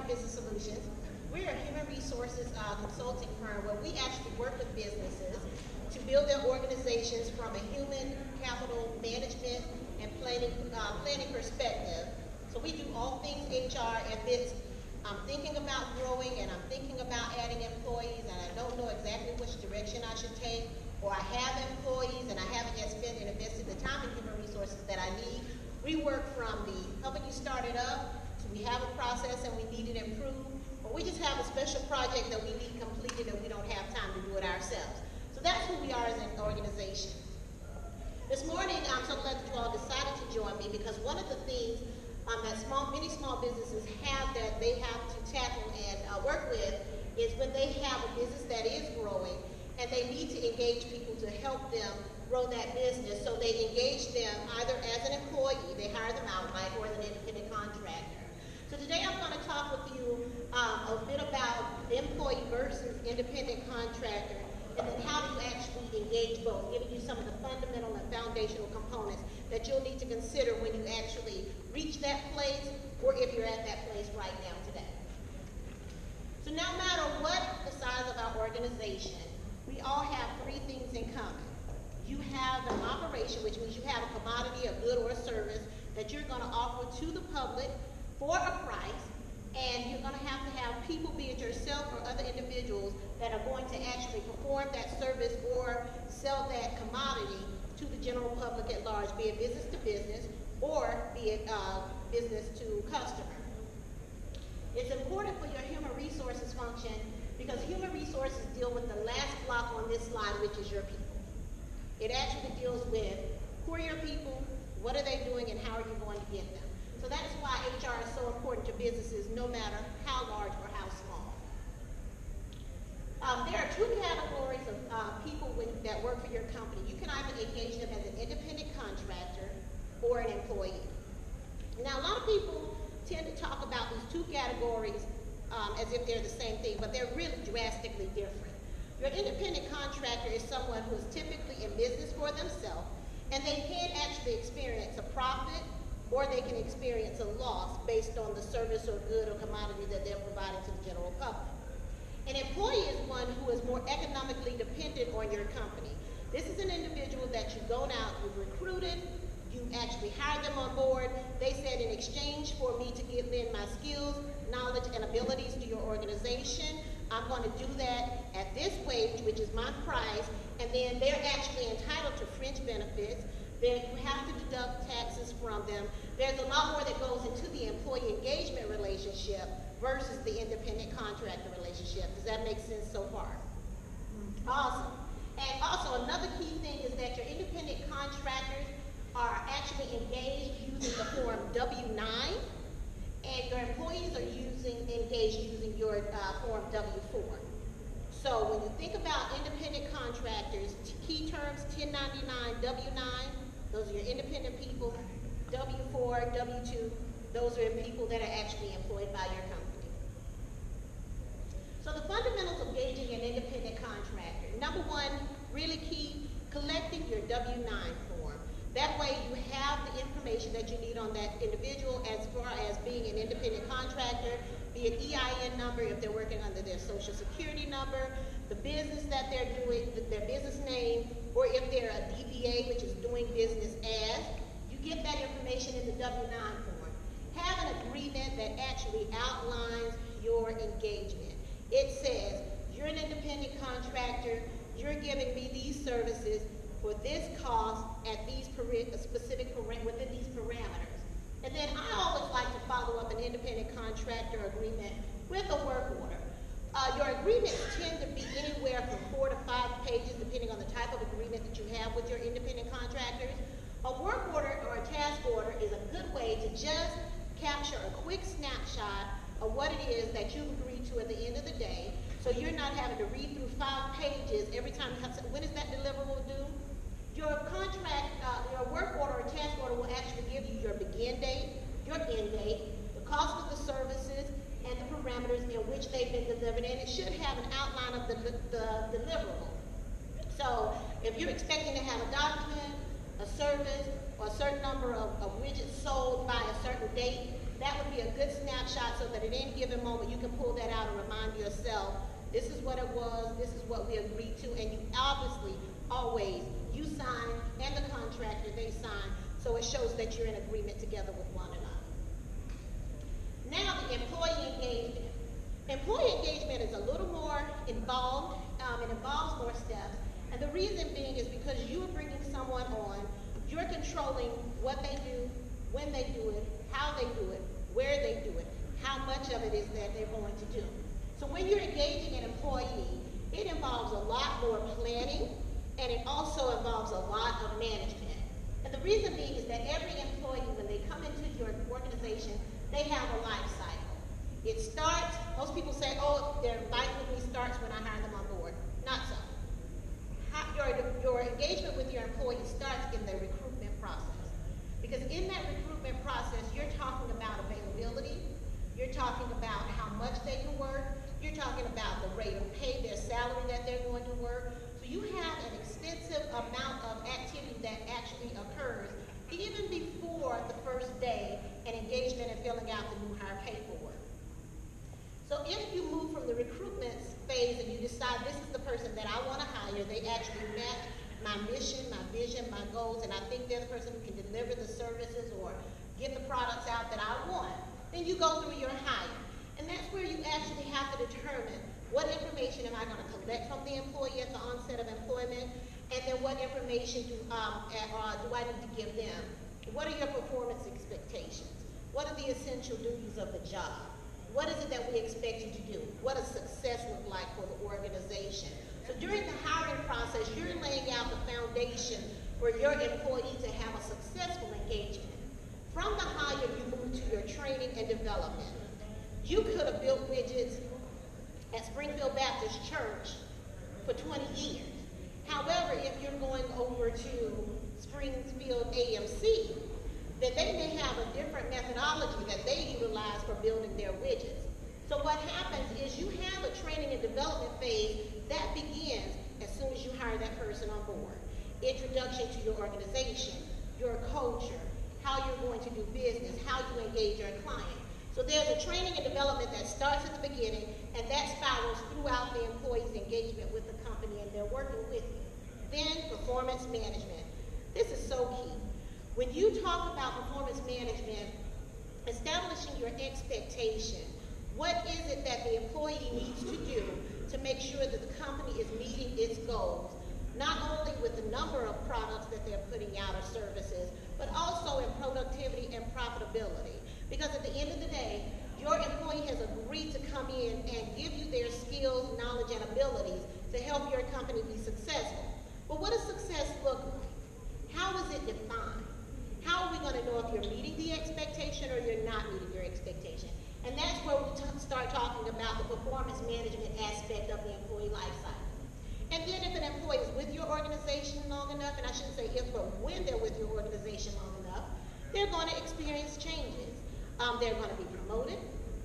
Business Solutions. We're a human resources consulting firm where we actually work with businesses to build their organizations from a human capital management and planning perspective. So we do all things HR. If it's I'm thinking about growing and I'm thinking about adding employees and I don't know exactly which direction I should take, or I have employees and I haven't yet spent and invested the time in human resources that I need, we work from the helping you start it up to we have a process and we need it improved, or we just have a special project that we need completed and we don't have time to do it ourselves. So that's who we are as an organization. This morning, I'm so glad that you all decided to join me because one of the things that many small businesses have that they have to tackle and work with is when they have a business that is growing and they need to engage people to help them grow that business. So they engage them either as an employee, they hire them outright, or as an independent contractor. So today I'm going to talk with you a bit about employee versus independent contractor, and then how do you actually engage both, giving you some of the fundamental and foundational components that you'll need to consider when you actually reach that place, or if you're at that place right now today. So no matter what the size of our organization, we all have three things in common. You have an operation, which means you have a commodity, a good, or a service that you're going to offer to the public for a price, and you're going to have people, be it yourself or other individuals, that are going to actually perform that service or sell that commodity to the general public at large, be it business to business or be it business to customer. It's important for your human resources function because human resources deal with the last block on this slide, which is your people. It actually deals with who are your people, what are they doing, and how are you going to get them. So that's why HR is so important to businesses, no matter how large or how small. There are two categories of people that work for your company. You can either engage them as an independent contractor or an employee. Now, a lot of people tend to talk about these two categories as if they're the same thing, but they're really drastically different. Your independent contractor is someone who is typically in business for themselves, and they can actually experience a profit or they can experience a loss based on the service or good or commodity that they're providing to the general public. An employee is one who is more economically dependent on your company. This is an individual that you've gone out, you've recruited, you actually hired them on board. They said, in exchange for me to lend my skills, knowledge, and abilities to your organization, I'm going to do that at this wage, which is my price, and then they're actually entitled to fringe benefits. Then you have to deduct taxes from them. There's a lot more that goes into the employee engagement relationship versus the independent contractor relationship. Does that make sense so far? Awesome. And also another key thing is that your independent contractors are actually engaged using the form W-9, and your employees are engaged using your form W-4. So when you think about independent contractors, key terms 1099, W-9, those are your independent people. W-4, W-2, those are people that are actually employed by your company. So the fundamentals of engaging an independent contractor. Number one, really key, collecting your W-9 form. That way you have the information that you need on that individual as far as being an independent contractor, be it EIN number if they're working under their social security number, the business that they're doing, their business name, or if they're a DBA, which is doing business as, you get that information in the W-9 form. Have an agreement that actually outlines your engagement. It says, you're an independent contractor, you're giving me these services for this cost at these within these parameters. And then I always like to follow up an independent contractor agreement with a work order. Your agreements tend to be anywhere from 4 to 5 pages, depending on the type of agreement that you have with your independent contractors. A work order or a task order is a good way to just capture a quick snapshot of what it is that you've agreed to at the end of the day, so you're not having to read through 5 pages every time you have to, when is that deliverable due? Your contract, your work order or task order will actually give you your begin date, your end date, the cost of the services, and the parameters in which they've been delivered, and it should have an outline of the deliverable. So if you're expecting to have a document, a service, or a certain number of widgets sold by a certain date, that would be a good snapshot so that at any given moment you can pull that out and remind yourself, this is what it was, this is what we agreed to, and you obviously always, you sign and the contractor, they sign, so it shows that you're in agreement together with one another. Now the employee engagement. Employee engagement is a little more involved, it involves more steps, and the reason being is because you are bringing someone on, you're controlling what they do, when they do it, how they do it, where they do it, how much of it is that they're going to do. So when you're engaging an employee, it involves a lot more planning, and it also involves a lot of management. And the reason being is that every employee, when they come into your organization, they have a life cycle. It starts, most people say, oh, their life with me starts when I hire them on board. Not so. Your engagement with your employee starts in the recruitment process. Because in that recruitment process, you're talking about availability, you're talking about how much they can work, you're talking about the rate of pay, their salary that they're going to work. So you have an extensive amount of activity that actually occurs even before the first day and engagement and filling out the new hire paperwork. So if you move from the recruitment phase and you decide this is the person that I want to hire, they actually match my mission, my vision, my goals, and I think they're the person who can deliver the services or get the products out that I want, then you go through your hire. And that's where you actually have to determine what information am I going to collect from the employee at the onset of employment, and then what information do I need to give them? What are your performance expectations? What are the essential duties of the job? What is it that we expect you to do? What does success look like for the organization? So during the hiring process, you're laying out the foundation for your employee to have a successful engagement. From the hire, you move to your training and development. You could have built widgets at Springfield Baptist Church for 20 years. However, if you're going over to Springfield AMC, then they may have a different methodology that they utilize for building their widgets. So what happens is you have a training and development phase that begins as soon as you hire that person on board. Introduction to your organization, your culture, how you're going to do business, how you engage your client. So there's a training and development that starts at the beginning, and that spirals throughout the employee's engagement with the company, and they're working with you. Then performance management. This is so key. When you talk about performance management, establishing your expectation, what is it that the employee needs to do to make sure that the company is meeting its goals, not only with the number of products that they're putting out or services, but also in productivity and profitability. Because at the end of the day, your employee has agreed to come in and give you their skills, knowledge, and abilities to help your company be successful. But what does success look like? How is it defined? How are we going to know if you're meeting the expectation or you're not meeting your expectation? And that's where we start talking about the performance management aspect of the employee life cycle. And then if an employee is with your organization long enough, and I shouldn't say if, but when they're with your organization long enough, they're going to experience changes. They're going to be promoted.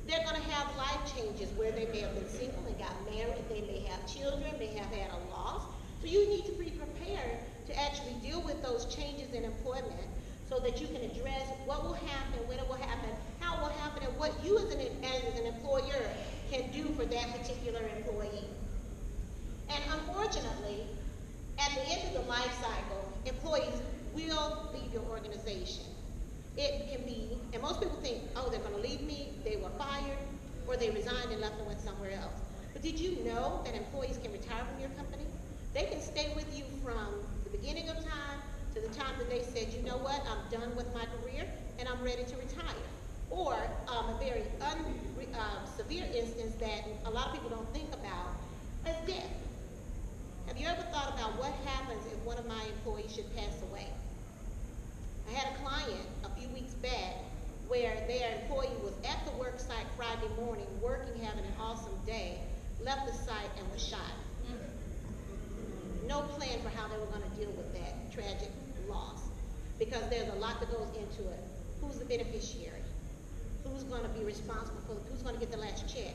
They're going to have life changes where they may have been single and got married. They may have children, may have had a loss. So you need to be prepared to actually deal with those changes in employment so that you can address what will happen, when it will happen, how it will happen, and what you as an employer can do for that particular employee. And unfortunately, at the end of the life cycle, employees will leave your organization. It can be, and most people think, oh, they're going to leave me, they were fired, or they resigned and left and went somewhere else. But did you know that employees can retire from your company? They can stay with you from the beginning of time to the time that they said, you know what, I'm done with my career and I'm ready to retire. Or a very severe instance that a lot of people don't think about is death. Have you ever thought about what happens if one of my employees should pass away? I had a client a few weeks back where their employee was at the work site Friday morning, working, having an awesome day, left the site and was shot. No plan for how they were going to deal with that tragic loss, because there's a lot that goes into it. Who's the beneficiary? Who's going to be responsible for, who's going to get the last check?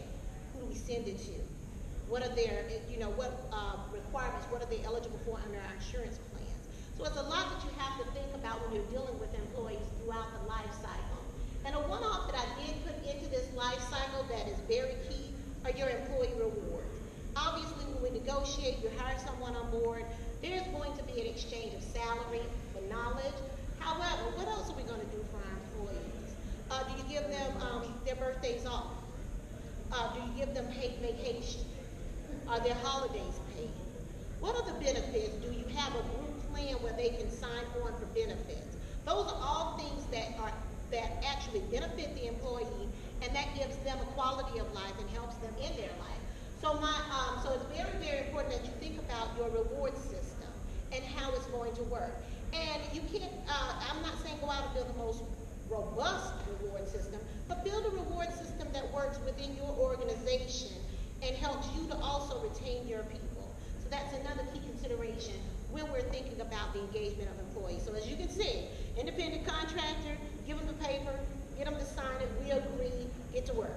Who do we send it to? What are their, what requirements, what are they eligible for under our insurance plans? So it's a lot that you have to think about when you're dealing with employees throughout the life cycle. And a one-off that I did put into this life cycle that is very key are your employee rewards. Obviously, when we negotiate, you hire someone on board, there's going to be an exchange of salary for knowledge. However, what else are we going to do for our employees? Do you give them their birthdays off? Do you give them paid vacation? Are their holidays paid? What are the benefits? Do you have a group plan where they can sign on for benefits? Those are all things that actually benefit the employee, and that gives them a quality of life and helps them in their life. So so it's very, very important that you think about your reward system and how it's going to work. And you can't, I'm not saying go out and build the most robust reward system, but build a reward system that works within your organization and helps you to also retain your people. So that's another key consideration when we're thinking about the engagement of employees. So as you can see, independent contractor, give them the paper, get them to sign it, we agree, get to work.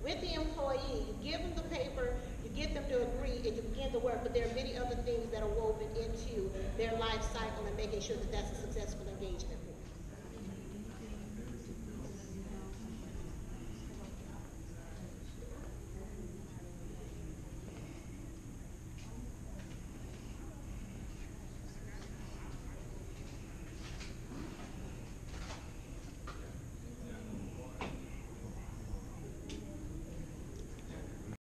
With the employee, you give them the paper, you get them to agree, and you begin to work, but there are many other things that are woven into their life cycle and making sure that that's a successful engagement.